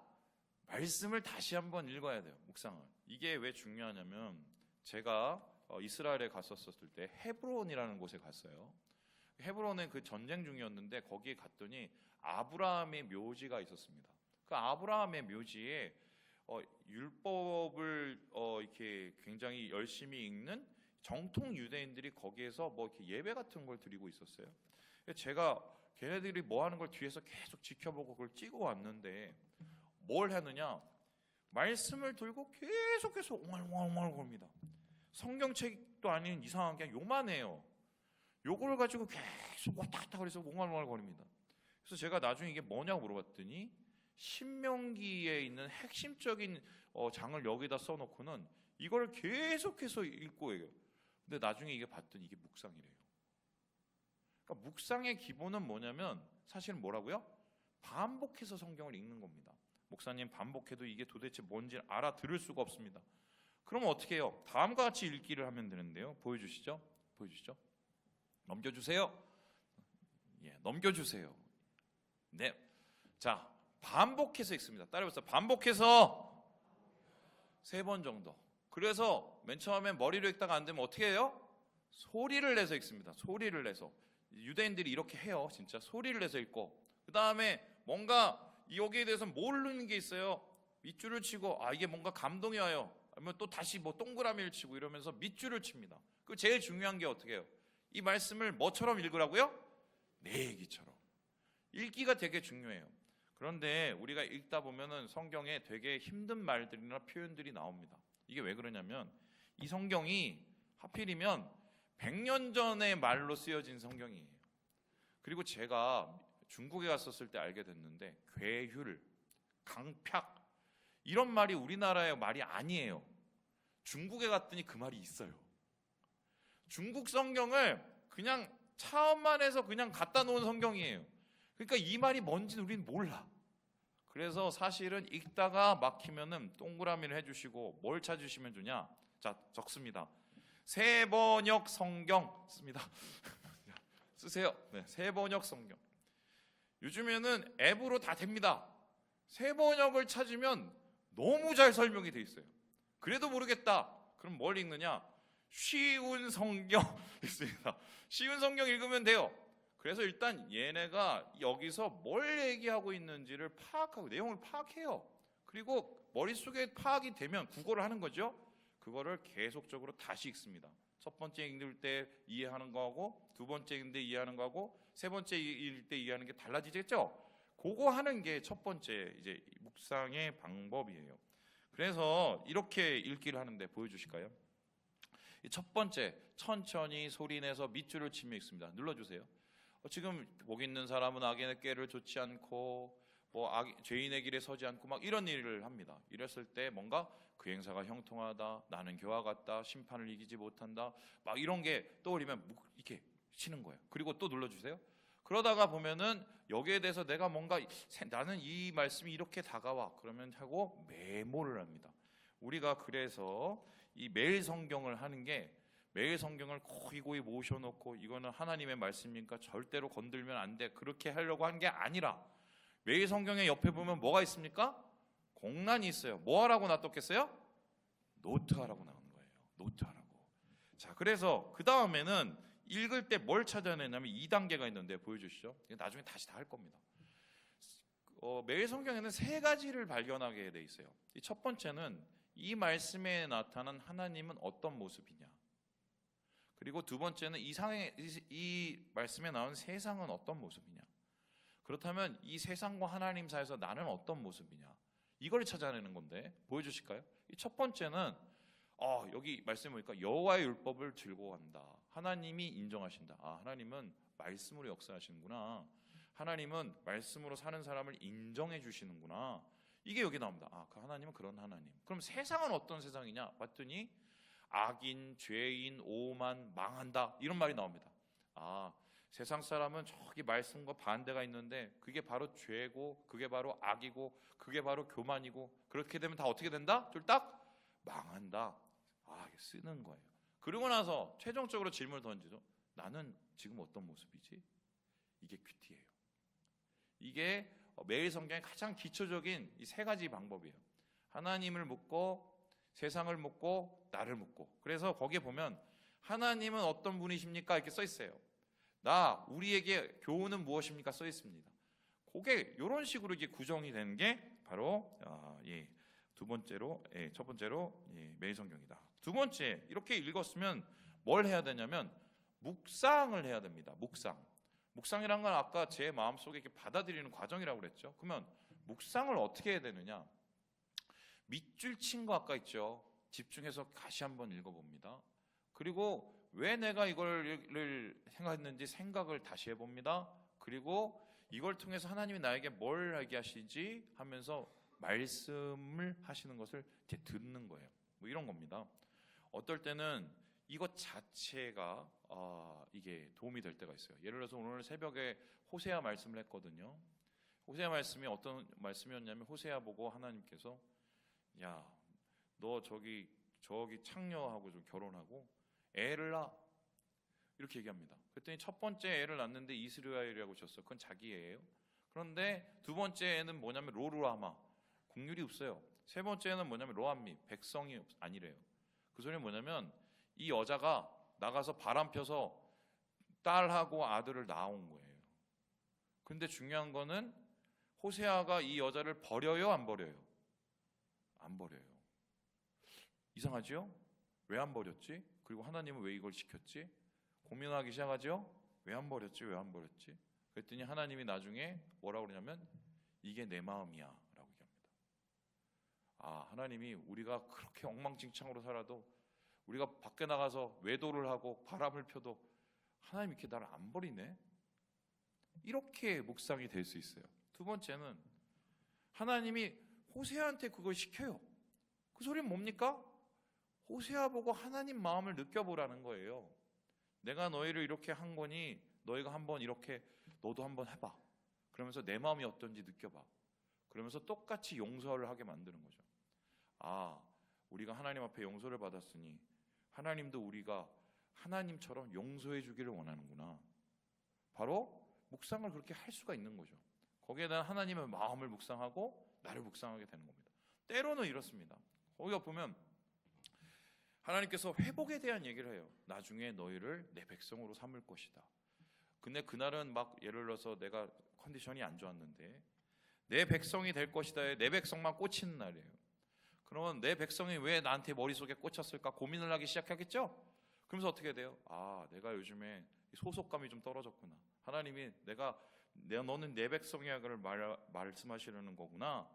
말씀을 다시 한번 읽어야 돼요. 묵상을. 이게 왜 중요하냐면 제가 이스라엘에 갔었을 때 헤브론이라는 곳에 갔어요. 헤브론은 그 전쟁 중이었는데 거기에 갔더니 아브라함의 묘지가 있었습니다. 그 아브라함의 묘지에 율법을 이렇게 굉장히 열심히 읽는 정통 유대인들이 거기에서 뭐 이렇게 예배 같은 걸 드리고 있었어요. 제가 걔네들이 뭐 하는 걸 뒤에서 계속 지켜보고 그걸 찍어 왔는데 뭘 하느냐? 말씀을 들고 계속해서 옹알옹알 겁니다. 성경책도 아닌 이상한 게 요만해요. 요걸 가지고 계속 왔다 갔다 그래서 옹알옹알 거립니다. 그래서 제가 나중에 이게 뭐냐고 물어봤더니 신명기에 있는 핵심적인 장을 여기다 써놓고는 이걸 계속해서 읽고 해요. 근데 나중에 이게 봤더니 이게 묵상이래요. 그러니까 묵상의 기본은 뭐냐면 사실은 뭐라고요? 반복해서 성경을 읽는 겁니다. 목사님, 반복해도 이게 도대체 뭔지 알아들을 수가 없습니다. 그러면 어떻게 해요? 다음과 같이 읽기를 하면 되는데요. 보여주시죠. 넘겨주세요. 예, 넘겨주세요. 네. 자, 반복해서 읽습니다. 따라해보세요. 반복해서 3번 정도. 그래서 맨 처음에 머리로 읽다가 안 되면 어떻게 해요? 소리를 내서 읽습니다. 소리를 내서. 유대인들이 이렇게 해요. 진짜 소리를 내서 읽고. 그 다음에 뭔가 여기에 대해서 모르는 게 있어요. 밑줄을 치고 이게 뭔가 감동이 와요. 아니면 또 다시 뭐 동그라미를 치고 이러면서 밑줄을 칩니다. 그 제일 중요한 게 어떻게 해요? 이 말씀을 뭐처럼 읽으라고요? 내 얘기처럼. 읽기가 되게 중요해요. 그런데 우리가 읽다 보면은 성경에 되게 힘든 말들이나 표현들이 나옵니다. 이게 왜 그러냐면 이 성경이 하필이면 100년 전의 말로 쓰여진 성경이에요. 그리고 제가 중국에 갔었을 때 알게 됐는데 괴휼, 강팍 이런 말이 우리나라의 말이 아니에요. 중국에 갔더니 그 말이 있어요. 중국 성경을 그냥 차원만 해서 그냥 갖다 놓은 성경이에요. 그러니까 이 말이 뭔지는 우리는 몰라. 그래서 사실은 읽다가 막히면은 동그라미를 해주시고 뭘 찾으시면 좋냐? 자, 적습니다. 새번역 성경 씁니다. 쓰세요. 네, 새번역 성경. 요즘에는 앱으로 다 됩니다. 새번역을 찾으면 너무 잘 설명이 돼 있어요. 그래도 모르겠다. 그럼 뭘 읽느냐? 쉬운 성경 있습니다. 쉬운 성경 읽으면 돼요. 그래서 일단 얘네가 여기서 뭘 얘기하고 있는지를 파악하고 내용을 파악해요. 그리고 머릿속에 파악이 되면 국어를 하는 거죠. 그거를 계속적으로 다시 읽습니다. 첫 번째 읽을 때 이해하는 거하고 두 번째 읽을 때 이해하는 거하고 세 번째 읽을 때 이해하는 게 달라지겠죠. 그거 하는 게 첫 번째 이제 묵상의 방법이에요. 그래서 이렇게 읽기를 하는데 보여주실까요? 첫 번째, 천천히 소리내서 밑줄을 치며 읽습니다. 눌러주세요. 지금 복 있는 사람은 악인의 꾀를 좇지 않고 죄인의 길에 서지 않고 막 이런 일을 합니다. 이랬을 때 뭔가 그 행사가 형통하다, 나는 교와 같다, 심판을 이기지 못한다, 막 이런 게 떠올리면 이렇게 치는 거예요. 그리고 또 눌러주세요. 그러다가 보면은 여기에 대해서 내가 뭔가 나는 이 말씀이 이렇게 다가와 그러면 하고 메모를 합니다. 우리가 그래서 이 매일 성경을 하는 게 매일 성경을 고이고이 모셔놓고 이거는 하나님의 말씀이니까 절대로 건들면 안 돼 그렇게 하려고 한 게 아니라 매일 성경의 옆에 보면 뭐가 있습니까? 공란이 있어요. 뭐 하라고 놔뒀겠어요? 노트하라고 나오는 거예요. 노트하라고. 자, 그래서 그 다음에는 읽을 때 뭘 찾아내냐면 2단계가 있는데 보여주시죠. 나중에 다시 다 할 겁니다. 매일 성경에는 3가지를 발견하게 돼 있어요. 첫 번째는 이 말씀에 나타난 하나님은 어떤 모습이냐. 그리고 두 번째는 이 말씀에 나온 세상은 어떤 모습이냐. 그렇다면 이 세상과 하나님 사이에서 나는 어떤 모습이냐. 이걸 찾아내는 건데 보여주실까요? 첫 번째는 여기 말씀해 보니까 여호와의 율법을 즐거워한다. 하나님이 인정하신다. 하나님은 말씀으로 역사하시는구나. 하나님은 말씀으로 사는 사람을 인정해 주시는구나. 이게 여기 나옵니다. 그 하나님은 그런 하나님. 그럼 세상은 어떤 세상이냐 봤더니 악인, 죄인, 오만, 망한다 이런 말이 나옵니다. 세상 사람은 저기 말씀과 반대가 있는데 그게 바로 죄고 그게 바로 악이고 그게 바로 교만이고 그렇게 되면 다 어떻게 된다? 쫄딱 망한다. 쓰는 거예요. 그리고 나서 최종적으로 질문을 던지죠. 나는 지금 어떤 모습이지? 이게 큐티예요. 이게 매일 성경의 가장 기초적인 이 3가지 방법이에요. 하나님을 묻고 세상을 묻고 나를 묻고. 그래서 거기에 보면 하나님은 어떤 분이십니까? 이렇게 써 있어요. 우리에게 교훈은 무엇입니까? 써 있습니다. 그게 이런 식으로 이게 구성이 되는 게 바로 첫 번째로 매일 성경이다. 두 번째, 이렇게 읽었으면 뭘 해야 되냐면 묵상을 해야 됩니다. 묵상이란 건 아까 제 마음속에 이렇게 받아들이는 과정이라고 그랬죠. 그러면 묵상을 어떻게 해야 되느냐? 밑줄 친 거 아까 있죠. 집중해서 다시 한번 읽어봅니다. 그리고 왜 내가 이걸 생각했는지 생각을 다시 해봅니다. 그리고 이걸 통해서 하나님이 나에게 뭘 얘기하시지 하면서 말씀을 하시는 것을 듣는 거예요. 이런 겁니다. 어떨 때는 이것 자체가 이게 도움이 될 때가 있어요. 예를 들어서 오늘 새벽에 호세아 말씀을 했거든요. 호세아 말씀이 어떤 말씀이었냐면 호세아 보고 하나님께서 너 저기 창녀하고 좀 결혼하고 애를 낳아 이렇게 얘기합니다. 그랬더니 첫 번째 애를 낳는데 이스라엘이라고 졌어. 그건 자기 애예요. 그런데 두 번째 애는 뭐냐면 로루아마 국률이 없어요. 세 번째는 뭐냐면 로암미 백성이 아니래요. 그 소리는 뭐냐면 이 여자가 나가서 바람 펴서 딸하고 아들을 낳아온 거예요. 근데 중요한 거는 호세아가 이 여자를 버려요, 안 버려요? 안 버려요. 이상하죠? 왜 안 버렸지? 그리고 하나님은 왜 이걸 시켰지? 고민하기 시작하죠? 왜 안 버렸지? 왜 안 버렸지? 그랬더니 하나님이 나중에 뭐라고 그러냐면 이게 내 마음이야 라고 얘기합니다. 하나님이 우리가 그렇게 엉망진창으로 살아도 우리가 밖에 나가서 외도를 하고 바람을 펴도 하나님 이렇게 나를 안 버리네? 이렇게 묵상이 될 수 있어요. 두 번째는 하나님이 호세아한테 그걸 시켜요. 그 소리는 뭡니까? 호세아 보고 하나님 마음을 느껴보라는 거예요. 내가 너희를 이렇게 한 거니 너희가 한번 이렇게 너도 한번 해봐. 그러면서 내 마음이 어떤지 느껴봐. 그러면서 똑같이 용서를 하게 만드는 거죠. 우리가 하나님 앞에 용서를 받았으니 하나님도 우리가 하나님처럼 용서해 주기를 원하는구나. 바로 묵상을 그렇게 할 수가 있는 거죠. 거기에 대한 하나님의 마음을 묵상하고 나를 묵상하게 되는 겁니다. 때로는 이렇습니다. 거기가 보면 하나님께서 회복에 대한 얘기를 해요. 나중에 너희를 내 백성으로 삼을 것이다. 근데 그날은 막 예를 들어서 내가 컨디션이 안 좋았는데 내 백성이 될 것이다. 내 백성만 꽂히는 날이에요. 그러면 내 백성이 왜 나한테 머릿속에 꽂혔을까 고민을 하기 시작하겠죠? 그러면서 어떻게 돼요? 내가 요즘에 소속감이 좀 떨어졌구나. 하나님이 너는 내 백성이야 그를 말씀하시려는 거구나.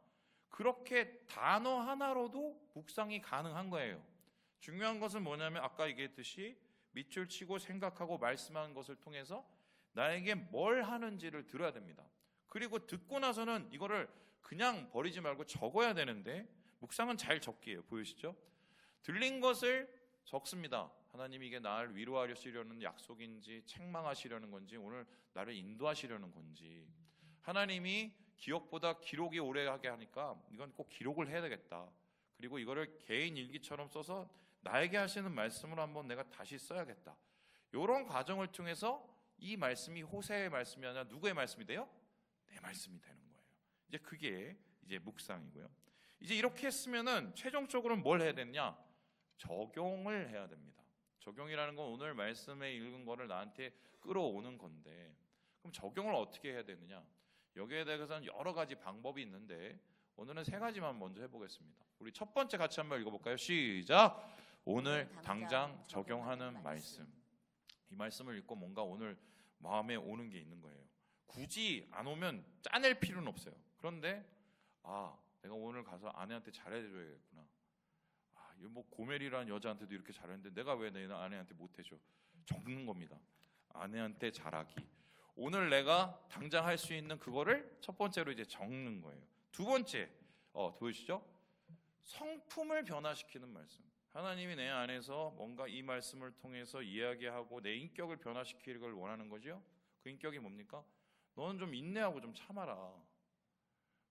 그렇게 단어 하나로도 묵상이 가능한 거예요. 중요한 것은 뭐냐면 아까 얘기했듯이 밑줄 치고 생각하고 말씀하는 것을 통해서 나에게 뭘 하는지를 들어야 됩니다. 그리고 듣고 나서는 이거를 그냥 버리지 말고 적어야 되는데 묵상은 잘 적기예요. 보이시죠? 들린 것을 적습니다. 하나님이 이게 나를 위로하시려는 약속인지 책망하시려는 건지 오늘 나를 인도하시려는 건지, 하나님이 기억보다 기록이 오래하게 하니까 이건 꼭 기록을 해야 되겠다. 그리고 이거를 개인 일기처럼 써서 나에게 하시는 말씀으로 한번 내가 다시 써야겠다. 이런 과정을 통해서 이 말씀이 호세의 말씀이 아니라 누구의 말씀이 돼요? 내 말씀이 되는 거예요. 이제 그게 이제 묵상이고요. 이제 이렇게 했으면은 최종적으로는 뭘 해야 되느냐? 적용을 해야 됩니다. 적용이라는 건 오늘 말씀에 읽은 거를 나한테 끌어오는 건데, 그럼 적용을 어떻게 해야 되느냐? 여기에 대해서는 여러 가지 방법이 있는데 오늘은 세 가지만 먼저 해보겠습니다. 우리 첫 번째 같이 한번 읽어볼까요? 시작! 오늘 당장 적용하는 말씀. 이 말씀을 읽고 뭔가 오늘 마음에 오는 게 있는 거예요. 굳이 안 오면 짜낼 필요는 없어요. 그런데 내가 오늘 가서 아내한테 잘해줘야겠구나. 이거 뭐 고멜이라는 여자한테도 이렇게 잘했는데 내가 왜 내 아내한테 못해줘? 적는 겁니다. 아내한테 잘하기. 오늘 내가 당장 할 수 있는 그거를 첫 번째로 이제 적는 거예요. 두 번째, 보이시죠? 성품을 변화시키는 말씀. 하나님이 내 안에서 뭔가 이 말씀을 통해서 이야기하고 내 인격을 변화시키기를 원하는 거죠. 그 인격이 뭡니까? 너는 좀 인내하고 좀 참아라.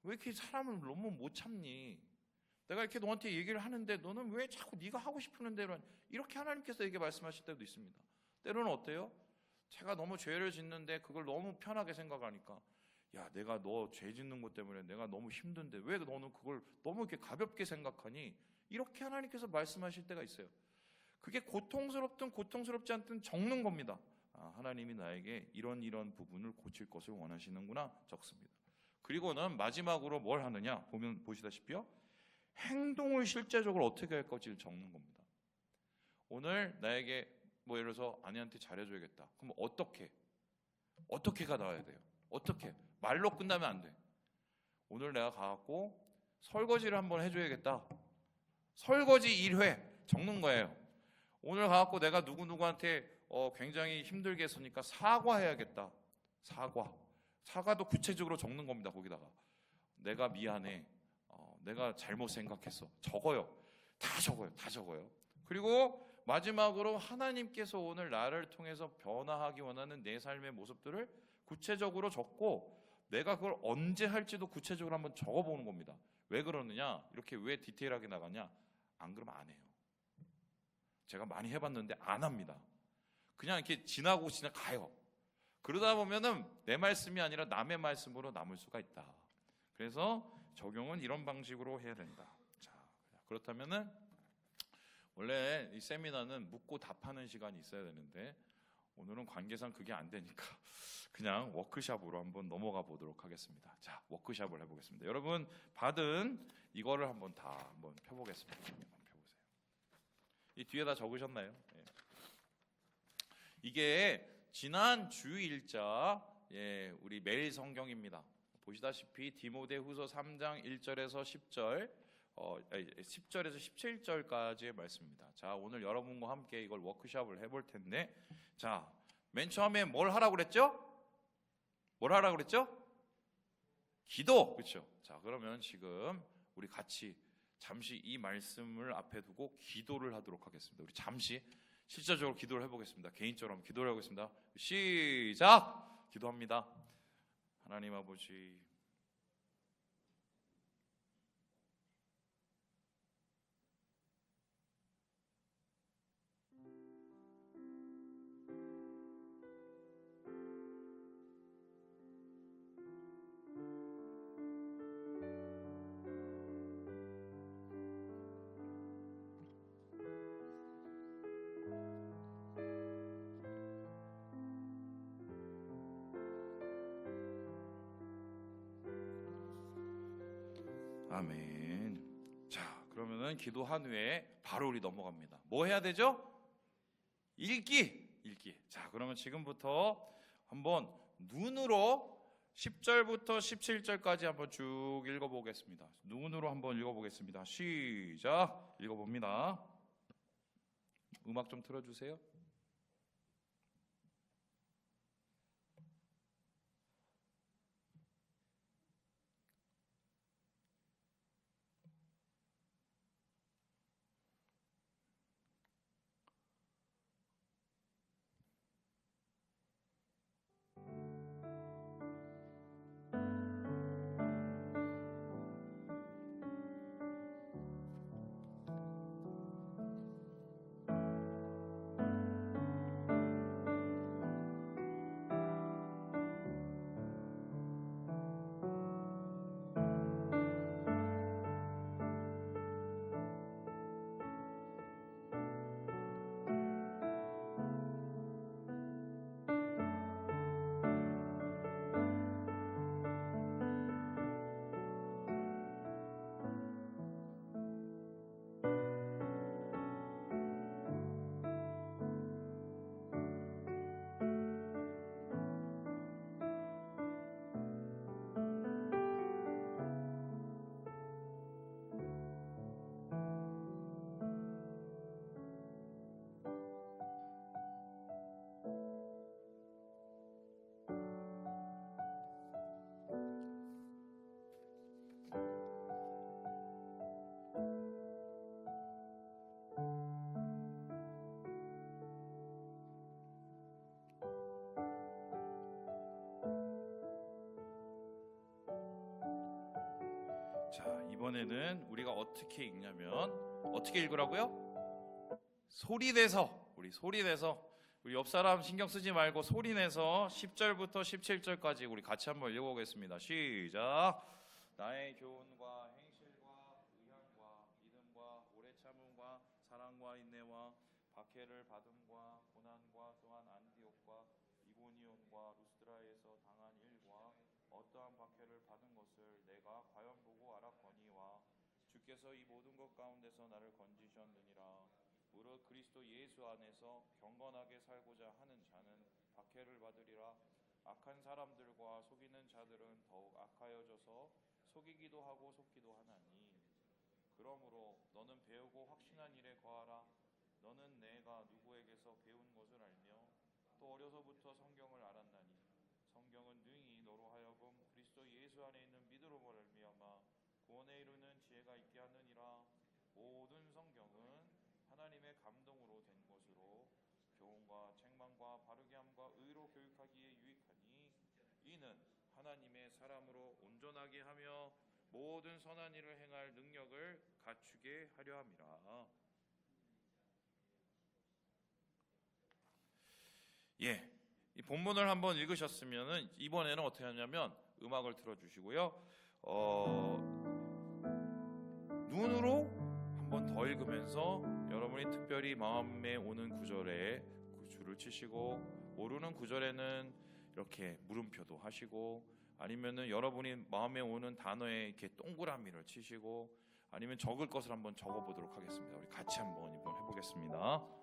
왜 이렇게 사람을 너무 못 참니? 내가 이렇게 너한테 얘기를 하는데 너는 왜 자꾸 네가 하고 싶은 대로 이렇게 하나님께서 이렇게 말씀하실 때도 있습니다. 때로는 어때요? 제가 너무 죄를 짓는데 그걸 너무 편하게 생각하니까, 야, 내가 너 죄 짓는 것 때문에 내가 너무 힘든데 왜 너는 그걸 너무 이렇게 가볍게 생각하니? 이렇게 하나님께서 말씀하실 때가 있어요. 그게 고통스럽든 고통스럽지 않든 적는 겁니다. 하나님이 나에게 이런 부분을 고칠 것을 원하시는구나, 적습니다. 그리고는 마지막으로 뭘 하느냐? 보시다시피요, 행동을 실제적으로 어떻게 할 것을 적는 겁니다. 오늘 나에게 예를 들어서 아내한테 잘해줘야겠다. 그럼 어떻게가 나와야 돼요? 어떻게? 말로 끝나면 안 돼. 오늘 내가 가갖고 설거지를 한번 해줘야겠다. 설거지 1회 적는 거예요. 오늘 가갖고 내가 누구누구한테 굉장히 힘들게 했으니까 사과해야겠다. 사과도 구체적으로 적는 겁니다. 거기다가 내가 미안해. 내가 잘못 생각했어. 적어요. 다 적어요. 그리고 마지막으로 하나님께서 오늘 나를 통해서 변화하기 원하는 내 삶의 모습들을 구체적으로 적고 내가 그걸 언제 할지도 구체적으로 한번 적어보는 겁니다. 왜 그러느냐? 이렇게 왜 디테일하게 나가냐? 안 그러면 안 해요. 제가 많이 해봤는데 안 합니다. 그냥 이렇게 지나가요. 그러다 보면은 내 말씀이 아니라 남의 말씀으로 남을 수가 있다. 그래서 적용은 이런 방식으로 해야 된다. 자, 그렇다면은 원래 이 세미나는 묻고 답하는 시간이 있어야 되는데 오늘은 관계상 그게 안 되니까 그냥 워크샵으로 한번 넘어가 보도록 하겠습니다. 자, 워크샵을 해보겠습니다. 여러분 받은 이거를 한번 펴보겠습니다. 한번 펴보세요. 이 뒤에 다 적으셨나요? 예. 이게 지난 주일자 우리 매일 성경입니다. 보시다시피 디모데후서 3장 1절에서 10절 10절에서 17절까지의 말씀입니다. 자, 오늘 여러분과 함께 이걸 워크숍을 해볼 텐데, 자, 맨 처음에 뭘 하라고 그랬죠? 기도, 그렇죠? 자, 그러면 지금 우리 같이 잠시 이 말씀을 앞에 두고 기도를 하도록 하겠습니다. 우리 잠시 실제적으로 기도를 해보겠습니다. 개인적으로 한번 기도를 하겠습니다. 시작! 기도합니다. 하나님 아버지, 아멘. 자, 그러면은 기도한 후에 바로 우리 넘어갑니다. 뭐 해야 되죠? 읽기. 자, 그러면 지금부터 한번 눈으로 10절부터 17절까지 한번 쭉 읽어보겠습니다. 눈으로 한번 읽어보겠습니다. 시작. 읽어봅니다. 음악 좀 틀어주세요. 이번에는 우리가 어떻게 읽냐면 어떻게 읽으라고요? 소리내서, 우리 소리내서, 우리 옆 사람 신경 쓰지 말고 소리내서 10절부터 17절까지 우리 같이 한번 읽어보겠습니다. 시작. 나의 교훈과 행실과 의향과 믿음과 오래 참음과 사랑과 인내와 박해를 받음과 고난과 또한 안디옥과 이고니온과 루스드라에서 당한 일과 어떠한 박해를 받은 것을 내가 과연 보고 알았거니와 주께서 이 모든 것 가운데서 나를 건지셨느니라. 무릇 그리스도 예수 안에서 경건하게 살고자 하는 자는 박해를 받으리라. 악한 사람들과 속이는 자들은 더욱 악하여져서 속이기도 하고 속기도 하나니. 그러므로 너는 배우고 확신한 일에 거하라. 너는 내가 누구에게서 배운 것을 알며 또 어려서부터 성경을 알았나니 성경은 능히 너로 하여금 그리스도 예수 안에 있는 믿음으로 말미암아 구원에 이르는 지혜가 있게 하느니라. 모든 성경은 하나님의 감동으로 된 것으로 교훈과 책망과 바르게 함과 의로 교육하기에 유익하니 이는 하나님의 사람으로 온전하게 하며 모든 선한 일을 행할 능력을 갖추게 하려 함이라. 예, 이 본문을 한번 읽으셨으면은 이번에는 어떻게 하냐면 음악을 틀어주시고요. 눈으로 한번 더 읽으면서 여러분이 특별히 마음에 오는 구절에 줄을 치시고 모르는 구절에는 이렇게 물음표도 하시고 아니면은 여러분이 마음에 오는 단어에 이렇게 동그라미를 치시고 아니면 적을 것을 한번 적어보도록 하겠습니다. 우리 같이 한번 이번 해보겠습니다.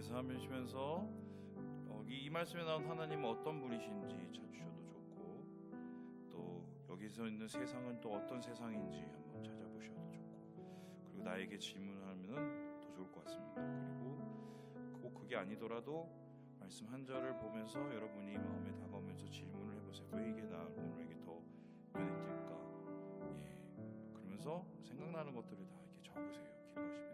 여기서 하시면서 이 말씀에 나온 하나님은 어떤 분이신지 찾으셔도 좋고 또 여기서 있는 세상은 또 어떤 세상인지 한번 찾아보셔도 좋고 그리고 나에게 질문하면 더 좋을 것 같습니다. 그리고 꼭 그게 아니더라도 말씀 한 절을 보면서 여러분이 마음에 다가오면서 질문을 해보세요. 왜 이게 오늘에게 더 눈에 띌까? 예, 그러면서 생각나는 것들을 다 이렇게 적으세요. 기도하시면서.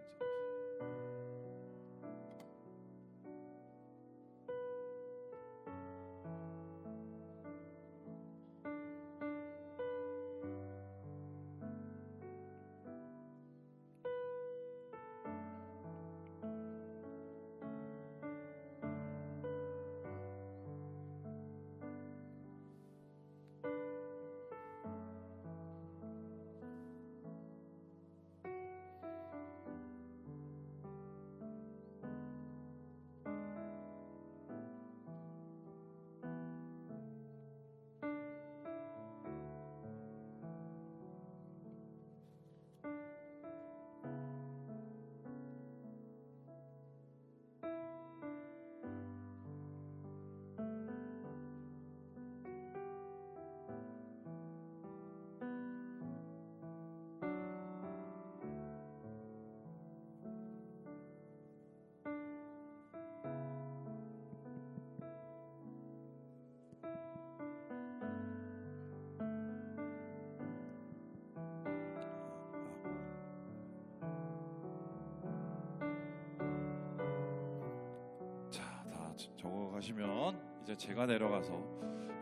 적어 가시면 이제 제가 내려가서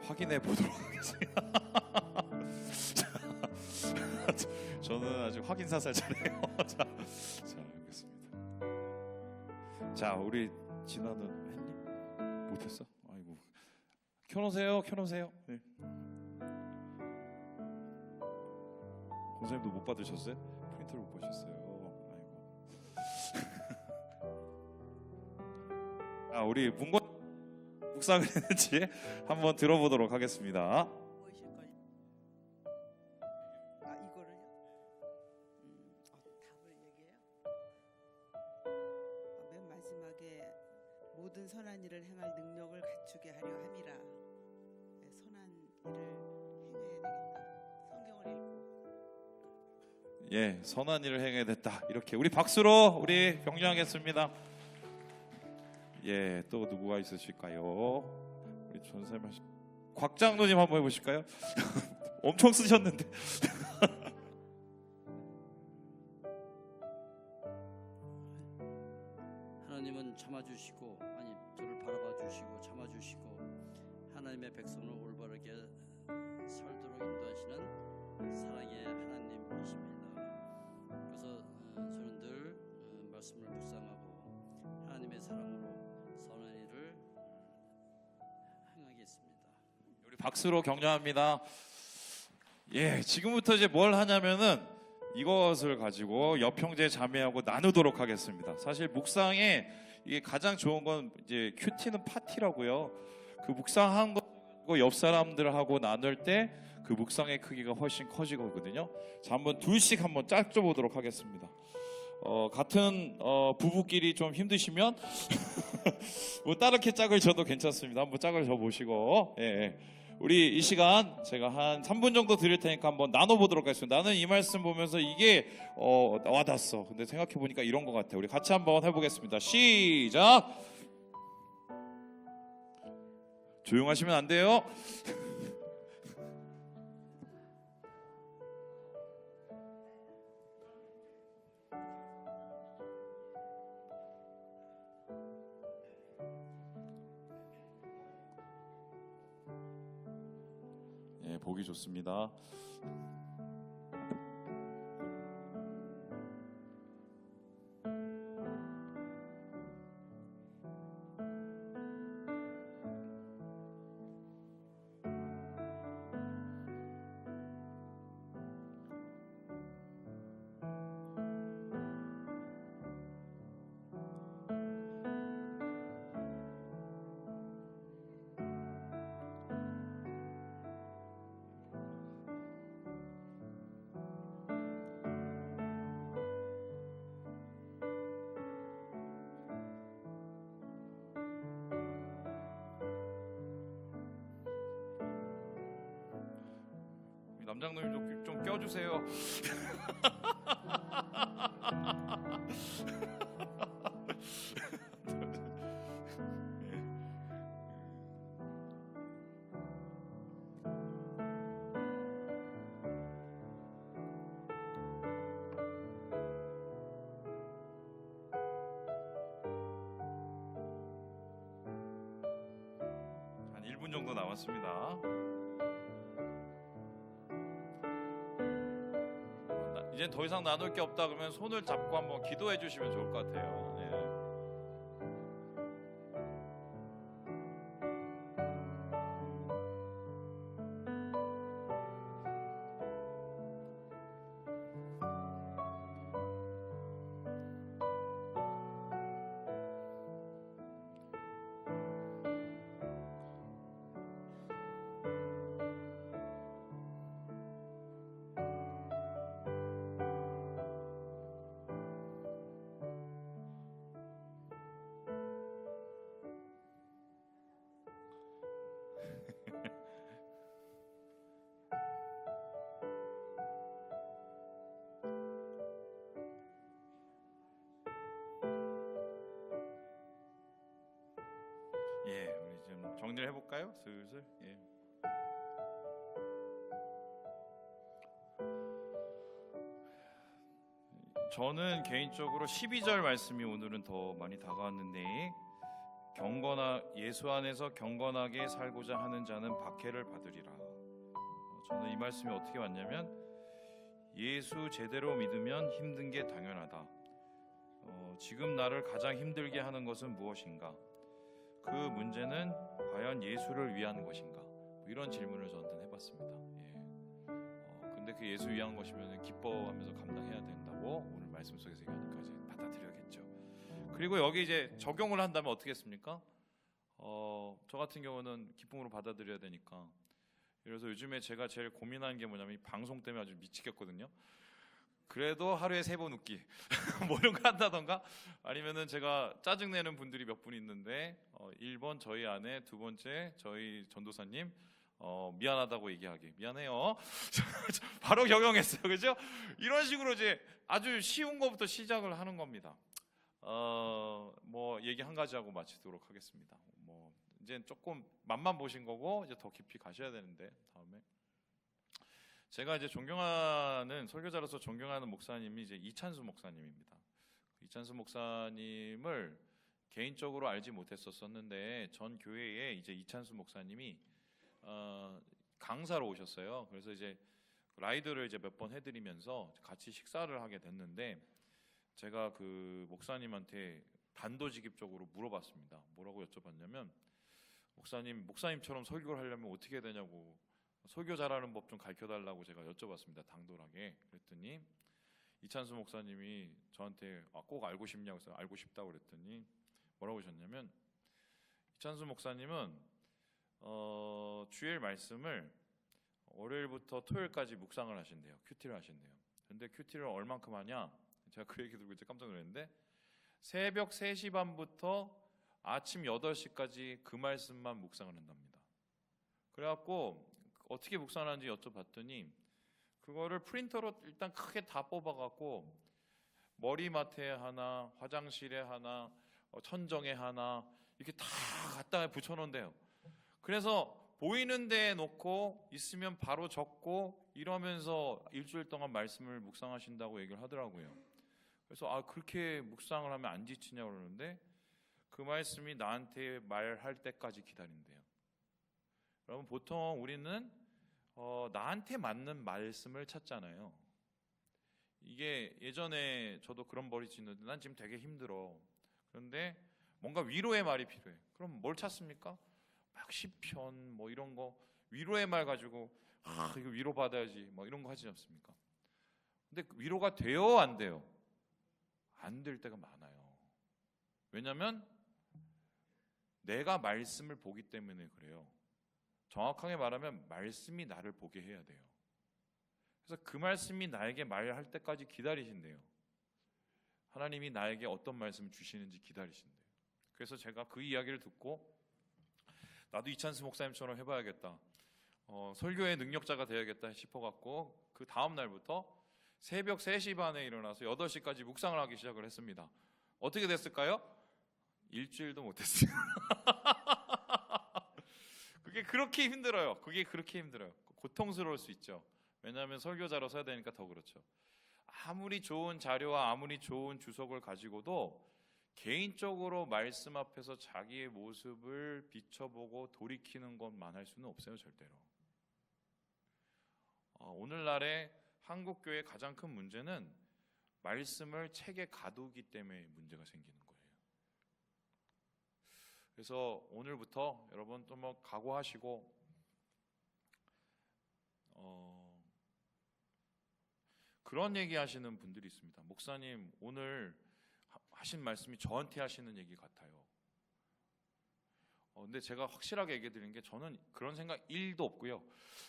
확인해 보도록 하겠습니다. 저는 아주 확인 사살자네요. 자, 알겠습니다. 자, 우리 진아는 했니? 못했어? 아이고. 켜놓으세요. 네. 권사님도 못 받으셨어요? 프린터를 못 보셨어요. 아이고. 아, 우리 묵상을 했는지 한번 들어보도록 하겠습니다. 무엇일까요? 이거를요? 답을 얘기해요? 맨 마지막에 모든 선한 일을 행할 능력을 갖추게 하려 함이라. 선한 일을 행해야 되겠다. 성경을 읽고. 예, 선한 일을 행해야 됐다. 이렇게 우리 박수로 우리 격려하겠습니다. 예, 또 누구가 있으실까요? 우리 전사님 곽장로님 한번 해보실까요? 엄청 쓰셨는데. 하나님은 참아주시고 저를 바라봐 주시고 참아주시고 하나님의 백성을 올바르게 살도록 인도하시는 사랑의 하나님이십니다. 그래서 저는 늘 말씀을 묵상하고 하나님의 사랑으로 선한 일을 행하겠습니다. 우리 박수로 격려합니다. 예, 지금부터 이제 뭘 하냐면은 이것을 가지고 옆 형제 자매하고 나누도록 하겠습니다. 사실 묵상에 이게 가장 좋은 건 이제 큐티는 파티라고요. 그 묵상한 거 옆 사람들하고 나눌 때 그 묵상의 크기가 훨씬 커지거든요. 자, 한번 둘씩 한번 짝져 보도록 하겠습니다. 같은 부부끼리 좀 힘드시면 뭐 다르게 짝을 져도 괜찮습니다. 한번 짝을 져 보시고, 예. 우리 이 시간 제가 한 3분 정도 드릴 테니까 한번 나눠보도록 하겠습니다. 나는 이 말씀 보면서 이게 와닿았어. 근데 생각해 보니까 이런 것 같아. 우리 같이 한번 해보겠습니다. 시작. 조용하시면 안 돼요. 예, 보기 좋습니다. 남장님 좀 껴주세요. 한 1분 정도 남았습니다. 이제 더 이상 나눌 게 없다 그러면 손을 잡고 한번 기도해 주시면 좋을 것 같아요. 예. 예, 우리 좀 정리를 해볼까요? 슬슬. 예. 저는 개인적으로 12절 말씀이 오늘은 더 많이 다가왔는데, 예수 안에서 경건하게 살고자 하는 자는 박해를 받으리라. 저는 이 말씀이 어떻게 왔냐면, 예수 제대로 믿으면 힘든 게 당연하다. 지금 나를 가장 힘들게 하는 것은 무엇인가? 그 문제는 과연 예수를 위한 것인가? 뭐 이런 질문을 저한테 해봤습니다. 근데 그 예수 위한 것이면 기뻐하면서 감당해야 된다고 오늘 말씀 속에서 얘기하니까 이제 받아들여야겠죠. 그리고 여기 이제 적용을 한다면 어떻게 했습니까? 저 같은 경우는 기쁨으로 받아들여야 되니까. 그래서 요즘에 제가 제일 고민하는 게 뭐냐면 이 방송 때문에 아주 미치겠거든요. 그래도 하루에 3번 웃기 뭐 이런 거 한다던가, 아니면은 제가 짜증내는 분들이 몇 분 있는데 1번 저희 아내, 2번째 저희 전도사님 미안하다고 얘기하기. 미안해요. 바로 적용했어요. 그죠? 이런 식으로 이제 아주 쉬운 것부터 시작을 하는 겁니다. 뭐 얘기 한 가지 하고 마치도록 하겠습니다. 뭐 이제 조금 맛만 보신 거고 이제 더 깊이 가셔야 되는데, 다음에 제가 이제 존경하는, 설교자로서 존경하는 목사님이 이제 이찬수 목사님입니다. 이찬수 목사님을 개인적으로 알지 못했었는데 전 교회에 이제 이찬수 목사님이 강사로 오셨어요. 그래서 이제 라이드를 이제 몇 번 해드리면서 같이 식사를 하게 됐는데, 제가 그 목사님한테 단도직입적으로 물어봤습니다. 뭐라고 여쭤봤냐면, 목사님처럼 설교를 하려면 어떻게 해야 되냐고, 설교 잘하는 법 좀 가르쳐달라고 제가 여쭤봤습니다. 당돌하게. 그랬더니 이찬수 목사님이 저한테 꼭 알고 싶냐고 해서 알고 싶다고 그랬더니 뭐라고 하셨냐면, 이찬수 목사님은 주일 말씀을 월요일부터 토요일까지 묵상을 하신대요. 큐티를 하신대요. 근데 큐티를 얼만큼 하냐? 제가 그 얘기 듣고 이제 깜짝 놀랐는데, 새벽 3시 반부터 아침 8시까지 그 말씀만 묵상을 한답니다. 그래갖고 어떻게 묵상하는지 여쭤봤더니 그거를 프린터로 일단 크게 다 뽑아갖고 머리맡에 하나, 화장실에 하나, 천정에 하나 이렇게 다 갖다가 붙여놓은대요. 그래서 보이는 데에 놓고 있으면 바로 적고 이러면서 일주일 동안 말씀을 묵상하신다고 얘기를 하더라고요. 그래서 그렇게 묵상을 하면 안 지치냐고 그러는데, 그 말씀이 나한테 말할 때까지 기다린대요. 여러분, 보통 우리는 나한테 맞는 말씀을 찾잖아요. 이게 예전에 저도 그런 버릇이 있는데, 난 지금 되게 힘들어. 그런데 뭔가 위로의 말이 필요해. 그럼 뭘 찾습니까? 막 시편 뭐 이런 거 위로의 말 가지고 이거 위로 받아야지 뭐 이런 거 하지 않습니까? 근데 위로가 돼요, 안 돼요? 안 될 때가 많아요. 왜냐하면 내가 말씀을 보기 때문에 그래요. 정확하게 말하면 말씀이 나를 보게 해야 돼요. 그래서 그 말씀이 나에게 말할 때까지 기다리신대요. 하나님이 나에게 어떤 말씀을 주시는지 기다리신대요. 그래서 제가 그 이야기를 듣고 나도 이찬수 목사님처럼 해봐야겠다, 설교의 능력자가 되어야겠다 싶어갖고 그 다음 날부터 새벽 3시 반에 일어나서 8시까지 묵상을 하기 시작을 했습니다. 어떻게 됐을까요? 일주일도 못했어요. 그게 그렇게 힘들어요. 고통스러울 수 있죠. 왜냐하면 설교자로 서야 되니까 더 그렇죠. 아무리 좋은 자료와 아무리 좋은 주석을 가지고도 개인적으로 말씀 앞에서 자기의 모습을 비춰보고 돌이키는 것만 할 수는 없어요, 절대로. 오늘날의 한국교회의 가장 큰 문제는 말씀을 책에 가두기 때문에 문제가 생기는 거예요. 그래서 오늘부터 여러분 또 뭐 각오하시고 그런 얘기 하시는 분들이 있습니다. 목사님, 오늘 하신 말씀이 저한테 하시는 얘기 같아요. 근데 제가 확실하게 얘기해 드리는 게, 저는 그런 생각 1도 없고요.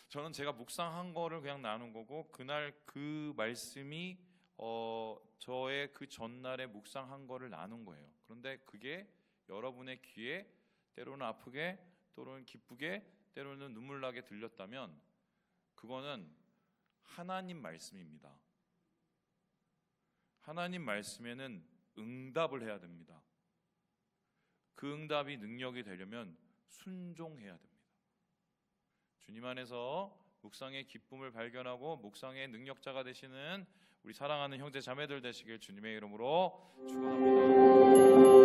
저는 제가 묵상한 거를 그냥 나눈 거고, 그날 그 말씀이 저의 그 전날에 묵상한 거를 나눈 거예요. 그런데 그게 여러분의 귀에 때로는 아프게, 때로는 기쁘게, 때로는 눈물 나게 들렸다면 그거는 하나님 말씀입니다. 하나님 말씀에는 응답을 해야 됩니다. 그 응답이 능력이 되려면 순종해야 됩니다. 주님 안에서 묵상의 기쁨을 발견하고 묵상의 능력자가 되시는 우리 사랑하는 형제 자매들 되시길 주님의 이름으로 축원합니다.